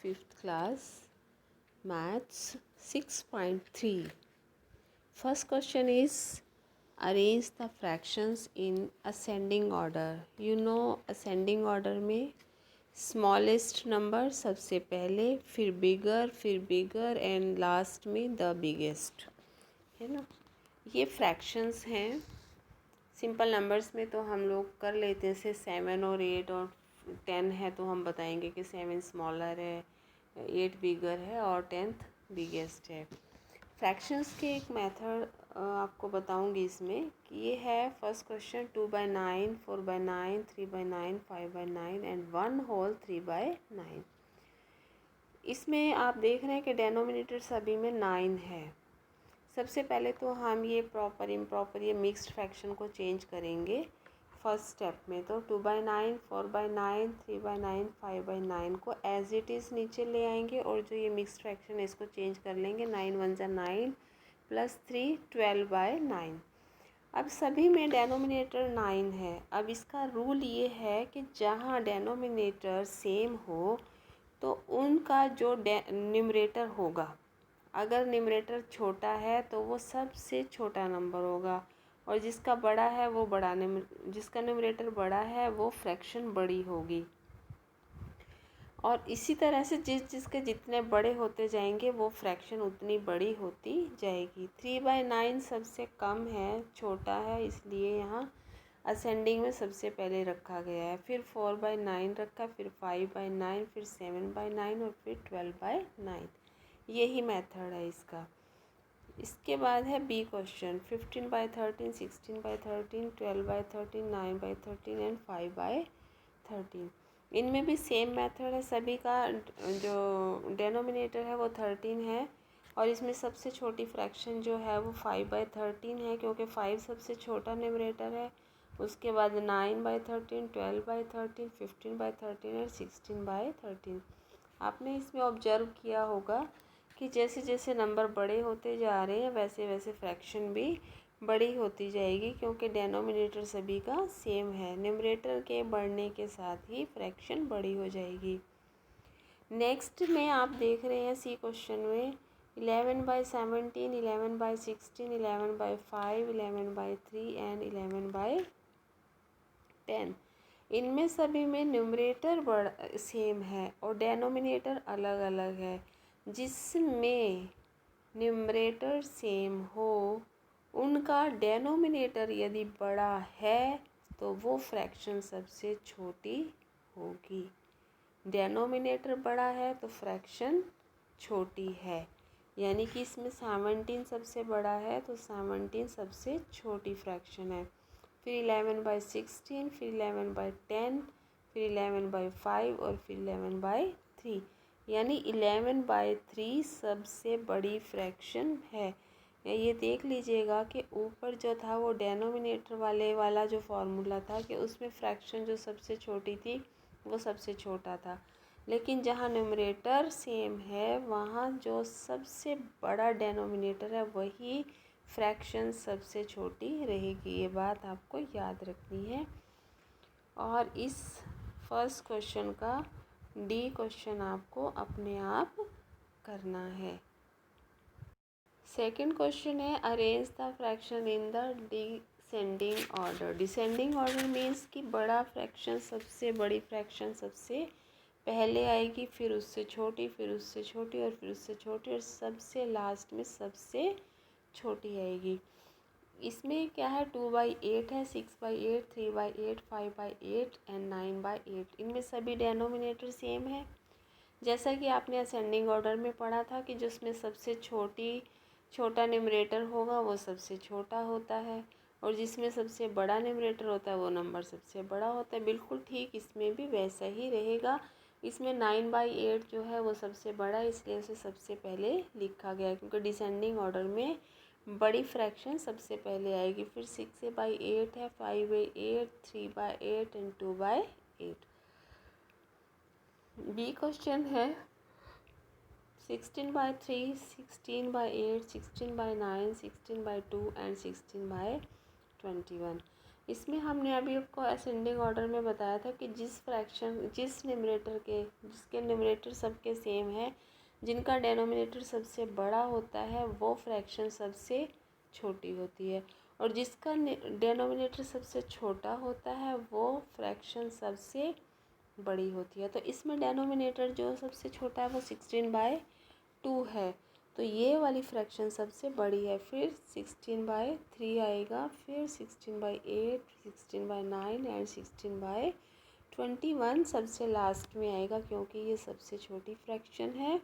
5th class, Maths 6.3. First question is arrange the fractions in ascending order. You know ascending order में smallest number सबसे पहले, फिर bigger and last में the biggest, है ना. ये fractions हैं. सिंपल नंबर्स में तो हम लोग कर लेते हैं, जैसे 7 और 8 और 10 है तो हम बताएंगे कि 7 स्मॉलर है, 8 बिगर है और 10th बिगेस्ट है. फ्रैक्शंस के एक मेथड आपको बताऊंगी इसमें कि ये है. First question 2/9, 4/9, 3/9, 5/9 and 1/3/9. इसमें आप देख रहे हैं कि डेनोमिनेटर सभी में 9 है. सबसे पहले तो हम ये प्रॉपर इम्प्रॉपर ये मिक्स्ड फ्रैक्शन को चेंज करेंगे फर्स्ट स्टेप में. तो 2/9, 4/9, 3/9, 5/9 को एज इट इज़ नीचे ले आएंगे और जो ये मिक्स्ड फ्रैक्शन है इसको चेंज कर लेंगे. 9 1 ज़ा 9 + 3 12/9. अब सभी में डेनोमिनेटर 9 है. अब इसका रूल ये है कि जहाँ डेनोमिनेटर सेम हो तो उनका जो न्यूमरेटर होगा, अगर न्यूमरेटर छोटा है तो वो सबसे छोटा नंबर होगा और जिसका बड़ा है वो जिसका न्यूमरेटर बड़ा है वो फ्रैक्शन बड़ी होगी. और इसी तरह से जिसके जितने बड़े होते जाएंगे वो फ्रैक्शन उतनी बड़ी होती जाएगी. 3/9 सबसे कम है, छोटा है, इसलिए यहाँ असेंडिंग में सबसे पहले रखा गया है. फिर 4/9 रखा, फिर 5/9, फिर 7/9 और फिर 12/9. यही मेथड है इसका. इसके बाद है बी क्वेश्चन 15/13, 16/13, 12/13, 9/13 एंड 5/13. इनमें भी सेम मेथड है. सभी का जो डेनोमिनेटर है वो 13 है और इसमें सबसे छोटी फ्रैक्शन जो है वो 5/13 है क्योंकि 5 सबसे छोटा न्यूमरेटर है. उसके बाद 9/13, 12/13, 15/13 और 16/13. आपने इसमें ऑब्जर्व किया होगा कि जैसे जैसे नंबर बड़े होते जा रहे हैं वैसे वैसे फ्रैक्शन भी बड़ी होती जाएगी क्योंकि डेनोमिनेटर सभी का सेम है. न्यूमरेटर के बढ़ने के साथ ही फ्रैक्शन बड़ी हो जाएगी. नेक्स्ट में आप देख रहे हैं सी क्वेश्चन में 11/17, 11/16, 11/5, 11/3 एंड 11/10. इनमें सभी में न्यूमरेटर सेम है और डेनोमिनेटर अलग अलग है. जिसमें न्यूमरेटर सेम हो उनका डेनोमिनेटर यदि बड़ा है तो वो फ्रैक्शन सबसे छोटी होगी. डेनोमिनेटर बड़ा है तो फ्रैक्शन छोटी है. यानी कि इसमें 17 सबसे बड़ा है तो 17 सबसे छोटी फ्रैक्शन है. फिर 11/16, फिर 11/10, फिर 11/5 और फिर 11/3. यानी 11/3 सबसे बड़ी फ्रैक्शन है. ये देख लीजिएगा कि ऊपर जो था वो डेनोमिनेटर वाला जो फॉर्मूला था कि उसमें फ्रैक्शन जो सबसे छोटी थी वो सबसे छोटा था, लेकिन जहाँ न्यूमरेटर सेम है वहाँ जो सबसे बड़ा डेनोमिनेटर है वही फ्रैक्शन सबसे छोटी रहेगी. ये बात आपको याद रखनी है. और इस फर्स्ट क्वेश्चन का डी क्वेश्चन आपको अपने आप करना है. सेकंड क्वेश्चन है arrange the fraction in the descending order. Descending order means कि बड़ा फ्रैक्शन सबसे बड़ी फ्रैक्शन सबसे पहले आएगी, फिर उससे छोटी, फिर उससे छोटी और फिर उससे छोटी और सबसे लास्ट में सबसे छोटी आएगी. इसमें क्या है 2/8 है, 6/8, 3/8, 5/8 एंड 9/8. इनमें सभी डेनोमिनेटर सेम है. जैसा कि आपने असेंडिंग ऑर्डर में पढ़ा था कि जिसमें सबसे छोटा न्यूमरेटर होगा वो सबसे छोटा होता है और जिसमें सबसे बड़ा न्यूमरेटर होता है वो नंबर सबसे बड़ा होता है. बिल्कुल ठीक इसमें भी वैसा ही रहेगा. इसमें 9/8 जो है वो सबसे बड़ा है इसलिए उसे सबसे पहले लिखा गया है क्योंकि डिसेंडिंग ऑर्डर में बड़ी फ्रैक्शन सबसे पहले आएगी. फिर 6/8 है, 5/8, 3/8 एंड 2/8. बी क्वेश्चन है 16/3, 16/8, 16/9, 16/2 एंड 16/21. इसमें हमने अभी आपको असेंडिंग ऑर्डर में बताया था कि जिस न्यूमरेटर के जिसके न्यूमरेटर सबके सेम है, जिनका डेनोमिनेटर सबसे बड़ा होता है वो फ्रैक्शन सबसे छोटी होती है, और जिसका डेनोमिनेटर सबसे छोटा होता है वो फ्रैक्शन सबसे बड़ी होती है। तो इसमें डेनोमिनेटर जो सबसे छोटा है वो 16/2 है, तो ये वाली फ्रैक्शन सबसे बड़ी है। फिर 16/3 आएगा, फिर 16/8, 16/9 एंड 16/21 सबसे लास्ट में आएगा, क्योंकि ये सबसे छोटी फ्रैक्शन है।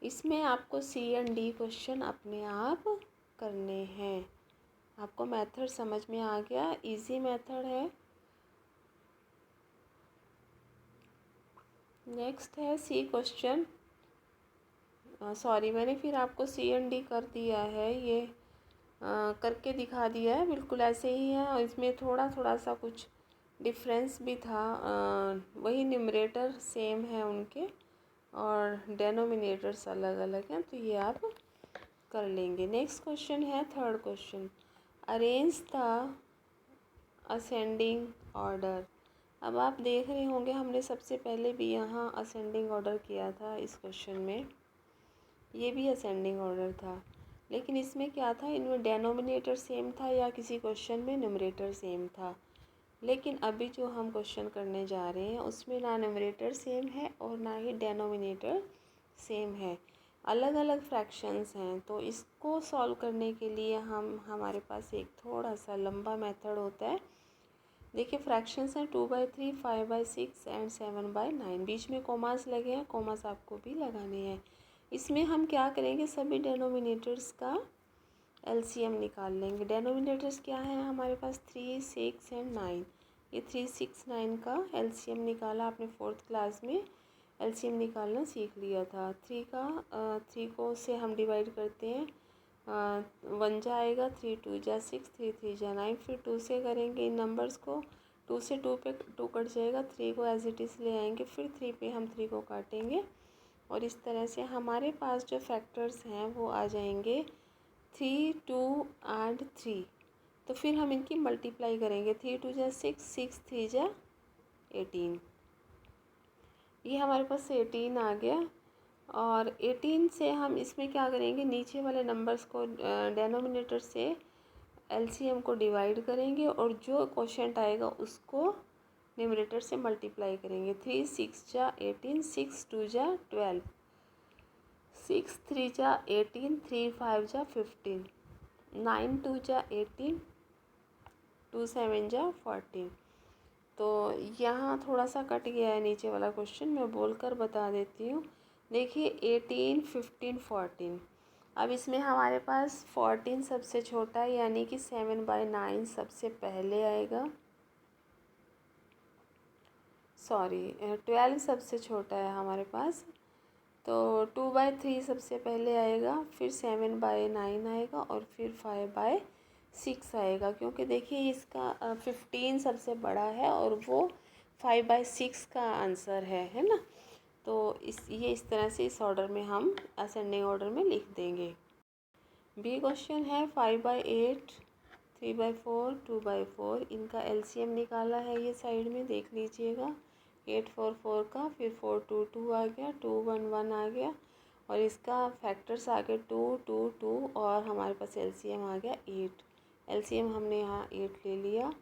इसमें आपको सी एंड डी क्वेश्चन अपने आप करने हैं। आपको मेथड समझ में आ गया, इजी मेथड है। नेक्स्ट है सी क्वेश्चन। सॉरी, मैंने फिर आपको सी एंड डी कर दिया है, ये करके दिखा दिया है, बिल्कुल ऐसे ही है। और इसमें थोड़ा थोड़ा सा कुछ डिफरेंस भी था, वही न्यूमरेटर सेम है उनके और डेनोमिनेटर्स अलग अलग हैं, तो ये आप कर लेंगे। नेक्स्ट क्वेश्चन है third question, arrange the ascending order. अब आप देख रहे होंगे हमने सबसे पहले भी यहाँ असेंडिंग ऑर्डर किया था इस क्वेश्चन में, ये भी असेंडिंग ऑर्डर था, लेकिन इसमें क्या था, इनमें डेनोमिनेटर सेम था या किसी क्वेश्चन में न्यूमरेटर सेम था। लेकिन अभी जो हम क्वेश्चन करने जा रहे हैं उसमें ना न्यूमरेटर सेम है और ना ही डेनोमिनेटर सेम है, अलग अलग फ्रैक्शंस हैं। तो इसको सॉल्व करने के लिए हमारे पास एक थोड़ा सा लंबा मेथड होता है। देखिए फ्रैक्शंस हैं 2/3, 5/6 एंड 7/9। बीच में कोमास लगे हैं, कोमास आपको भी लगाने हैं। इसमें हम क्या करेंगे, सभी डेनोमिनेटर्स का एलसीएम निकाल लेंगे। डेनोमिनेटर्स क्या है हमारे पास, 3, 6 एंड 9। ये 3, 6, 9 का एलसीएम निकाला आपने 4th क्लास में, एलसीएम निकालना सीख लिया था। 3 को से हम डिवाइड करते हैं, 1 जा आएगा, 3 2 जा 6, 3 3 जा 9। फिर 2 से करेंगे इन नंबर्स को, 2 से 2 पे 2 कट जाएगा, 3 को एज इट इज़ ले आएंगे, फिर 3 पे हम 3 को काटेंगे, और इस तरह से हमारे पास जो फैक्टर्स हैं वो आ जाएंगे 3, 2 एंड 3। तो फिर हम इनकी मल्टीप्लाई करेंगे, 3 2 जा 6, 6 3 जा 18। ये हमारे पास 18 आ गया। और 18 से हम इसमें क्या करेंगे, नीचे वाले नंबर्स को डेनोमिनेटर से एलसीएम को डिवाइड करेंगे, और जो क्वोशिएंट आएगा उसको न्यूमरेटर से मल्टीप्लाई करेंगे। 3 6 जा 18, 6 2 जा 12, 6 3 जा 18, 3 5 जा 15, 9 2 जा 18, 2 7 जा 14। तो यहाँ थोड़ा सा कट गया है नीचे वाला क्वेश्चन, मैं बोलकर बता देती हूँ। देखिए 18, 15, 14। अब इसमें हमारे पास 14 सबसे छोटा है, यानी कि 7/9 सबसे पहले आएगा। सॉरी, 12 सबसे छोटा है हमारे पास, तो 2/3 सबसे पहले आएगा, फिर 7/9 आएगा, और फिर 5/6 आएगा। क्योंकि देखिए इसका 15 सबसे बड़ा है और वो 5/6 का आंसर है ना। तो इस तरह से इस ऑर्डर में हम असेंडिंग ऑर्डर में लिख देंगे। बी क्वेश्चन है 5/8, 3/4, 2/4। इनका एलसीएम निकाला है, ये साइड में देख लीजिएगा। 8 4 4 का, फिर 4 2 2 आ गया, 2 1 1 आ गया, और इसका फैक्टर्स आ गए 2 2 2, और हमारे पास एलसीएम आ गया 8। एलसीएम हमने यहाँ 8 ले लिया,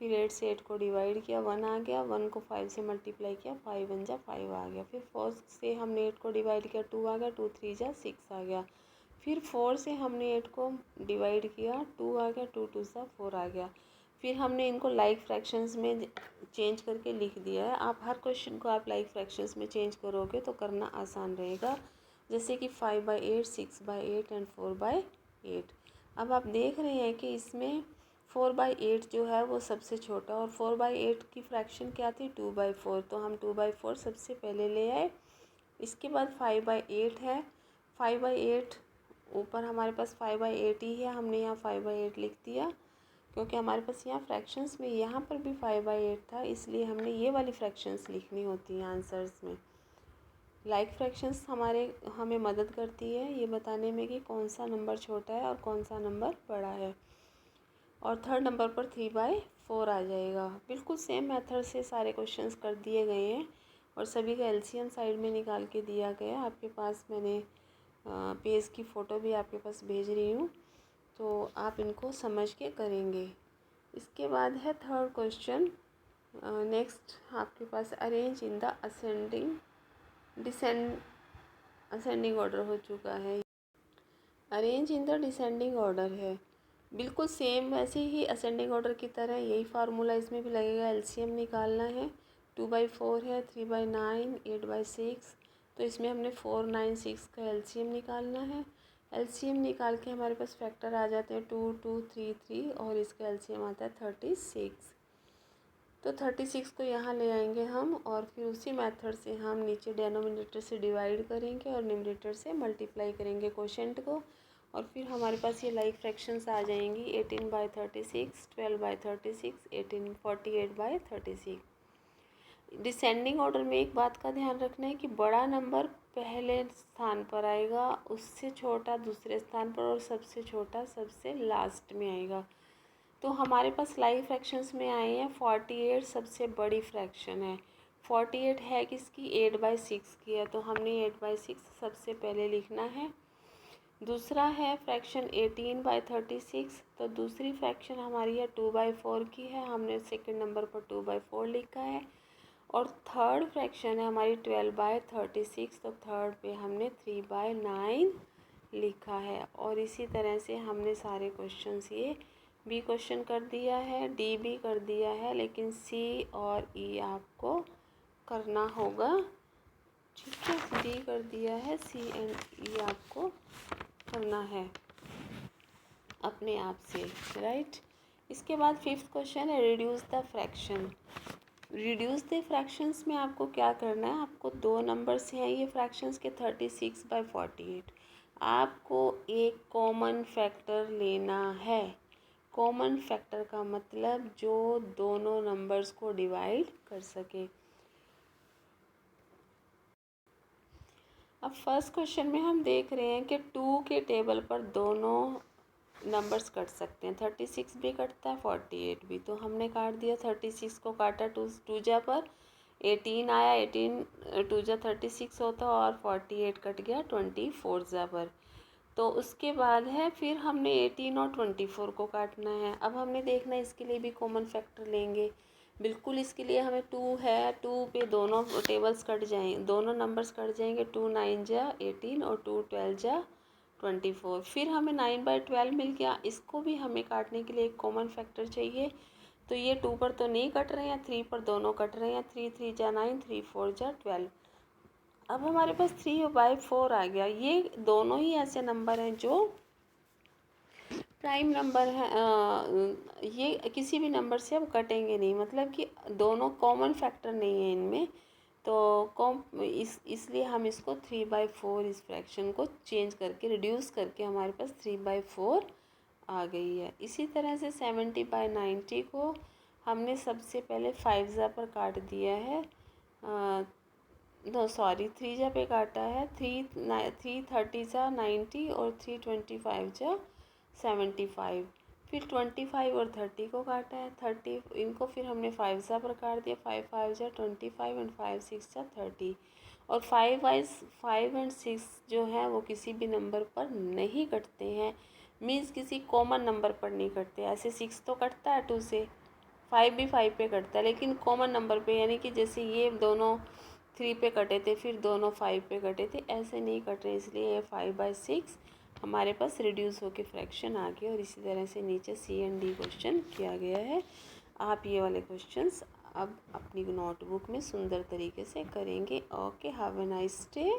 फिर 8 से 8 को डिवाइड किया, 1 आ गया, 1 को 5 से मल्टीप्लाई किया, 5 1 जा 5 आ गया। फिर 4 से हमने 8 को डिवाइड किया, 2 आ गया, 2 3 जा 6 आ गया। फिर 4 से हमने 8 को डिवाइड किया, 2 आ गया, 2 2 जा 4 आ गया। फिर हमने इनको लाइक फ्रैक्शंस में चेंज करके लिख दिया है। आप हर क्वेश्चन को आप लाइक फ्रैक्शंस में चेंज करोगे तो करना आसान रहेगा, जैसे कि 5/8, 6/8 एंड 4/8। अब आप देख रहे हैं कि इसमें 4/8 जो है वो सबसे छोटा, और 4/8 की फ्रैक्शन क्या थी, 2/4, तो हम 2/4 सबसे पहले ले आए। इसके बाद 5/8 है, 5/8 ऊपर हमारे पास 5/8 ही है, हमने यहाँ 5/8 लिख दिया, क्योंकि हमारे पास यहाँ फ्रैक्शंस में यहाँ पर भी 5/8 था, इसलिए हमने ये वाली फ्रैक्शंस लिखनी होती हैं आंसर्स में। लाइक फ्रैक्शंस हमें मदद करती है ये बताने में कि कौन सा नंबर छोटा है और कौन सा नंबर बड़ा है। और थर्ड नंबर पर 3/4 आ जाएगा। बिल्कुल सेम मेथड से सारे क्वेश्चंस कर दिए गए हैं और सभी का एलसीएम साइड में निकाल के दिया गया। आपके पास मैंने पेज की फ़ोटो भी आपके पास भेज रही हूँ, तो आप इनको समझ के करेंगे। इसके बाद है थर्ड क्वेश्चन। नेक्स्ट आपके पास arrange in the ascending order हो चुका है। Arrange in the descending order है, बिल्कुल सेम वैसे ही असेंडिंग ऑर्डर की तरह यही फार्मूला इसमें भी लगेगा। एलसीएम निकालना है। 2/4 है, 3/9, 8/6, तो इसमें हमने 4, 9, 6 का एलसीएम निकालना है। एलसीएम निकाल के हमारे पास फैक्टर आ जाते हैं 2, 2, 3, 3 और इसका एलसीएम आता है 36। तो 36 को यहाँ ले आएंगे हम और फिर उसी मेथड से हम नीचे डेनोमिनेटर से डिवाइड करेंगे और न्यूमरेटर से मल्टीप्लाई करेंगे क्वोशेंट को, और फिर हमारे पास ये लाइक फ्रैक्शंस आ जाएंगी। 18/36, 12/36, 18, 48/36। डिसेंडिंग ऑर्डर में एक बात का ध्यान रखना है कि बड़ा नंबर पहले स्थान पर आएगा, उससे छोटा दूसरे स्थान पर और सबसे छोटा सबसे लास्ट में आएगा। तो हमारे पास लाइक फ्रैक्शंस में आए हैं 48 सबसे बड़ी फ्रैक्शन है। 48 है किसकी? 8/6 की है, तो हमने 8/6 सबसे पहले लिखना है। दूसरा है फ्रैक्शन 18/36, तो दूसरी फ्रैक्शन हमारी है 2/4 की है, हमने सेकंड नंबर पर 2/4 लिखा है। और थर्ड फ्रैक्शन है हमारी 12/36, तो थर्ड पे हमने 3/9 लिखा है। और इसी तरह से हमने सारे क्वेश्चंस ये बी क्वेश्चन कर दिया है, डी भी कर दिया है, लेकिन सी और ई आपको करना होगा। ठीक है, डी कर दिया है, सी एंड ई आपको करना है अपने आप से, राइट। इसके बाद फिफ्थ क्वेश्चन है reduce the fraction. Reduce the fractions में आपको क्या करना है? आपको दो नंबर्स हैं ये फ्रैक्शंस के 36/48। आपको एक कॉमन फैक्टर लेना है। कॉमन फैक्टर का मतलब जो दोनों नंबर्स को डिवाइड कर सके। अब फर्स्ट क्वेश्चन में हम देख रहे हैं कि 2 के टेबल पर दोनों नंबर्स कट सकते हैं। 36 भी कटता है, 48 भी। तो हमने काट दिया, 36 को काटा 2 जा पर, 18 आया, 18 2 जा 36 होता और 48 कट गया 24 जा पर। तो उसके बाद है फिर हमने 18 और 24 को काटना है। अब हमने देखना है इसके लिए भी कॉमन फैक्टर लेंगे। बिल्कुल इसके लिए हमें 2 है, 2 पे दोनों टेबल्स कट जाएंगे, दोनों नंबर्स कट जाएंगे। 2 9 जा 18 और 2 12 जा 24। फिर हमें 9/12 मिल गया। इसको भी हमें काटने के लिए एक कॉमन फैक्टर चाहिए। तो ये 2 पर तो नहीं कट रहे हैं, 3 पर दोनों कट रहे हैं। 3 3 जा 9, 3 4 जा 12। अब हमारे पास 3/4 आ गया। ये दोनों ही ऐसे नंबर हैं जो प्राइम नंबर है। ये किसी भी नंबर से अब कटेंगे नहीं, मतलब कि दोनों कॉमन फैक्टर नहीं है इनमें। तो इसलिए हम इसको 3/4 इस फ्रैक्शन को चेंज करके रिड्यूस करके हमारे पास 3/4 आ गई है। इसी तरह से 70/90 को हमने सबसे पहले 5 जा पर काट दिया है। नो सॉरी, 3 जा पे काटा है। 3 30 जा 90 और 3 25 जा 75। फिर 25 और 30 को काटा है। 30 इनको फिर हमने 5 जा पर काट दिया। 5 5 जा 25 एंड 5 6 जा 30। और 5 एंड 6 जो है वो किसी भी नंबर पर नहीं कटते हैं, मीन्स किसी कॉमन नंबर पर नहीं कटते। ऐसे 6 तो कटता है 2 से, 5 भी 5 पे कटता है, लेकिन कॉमन नंबर पे, यानी कि जैसे ये दोनों 3 पे कटे थे फिर दोनों 5 पे कटे थे, ऐसे नहीं कट रहे। इसलिए ये 5/6 हमारे पास रिड्यूस होके फ्रैक्शन आ गया। और इसी तरह से नीचे सी एंड डी क्वेश्चन किया गया है। आप ये वाले क्वेश्चंस अब अपनी नोटबुक में सुंदर तरीके से करेंगे। Okay, have a nice day.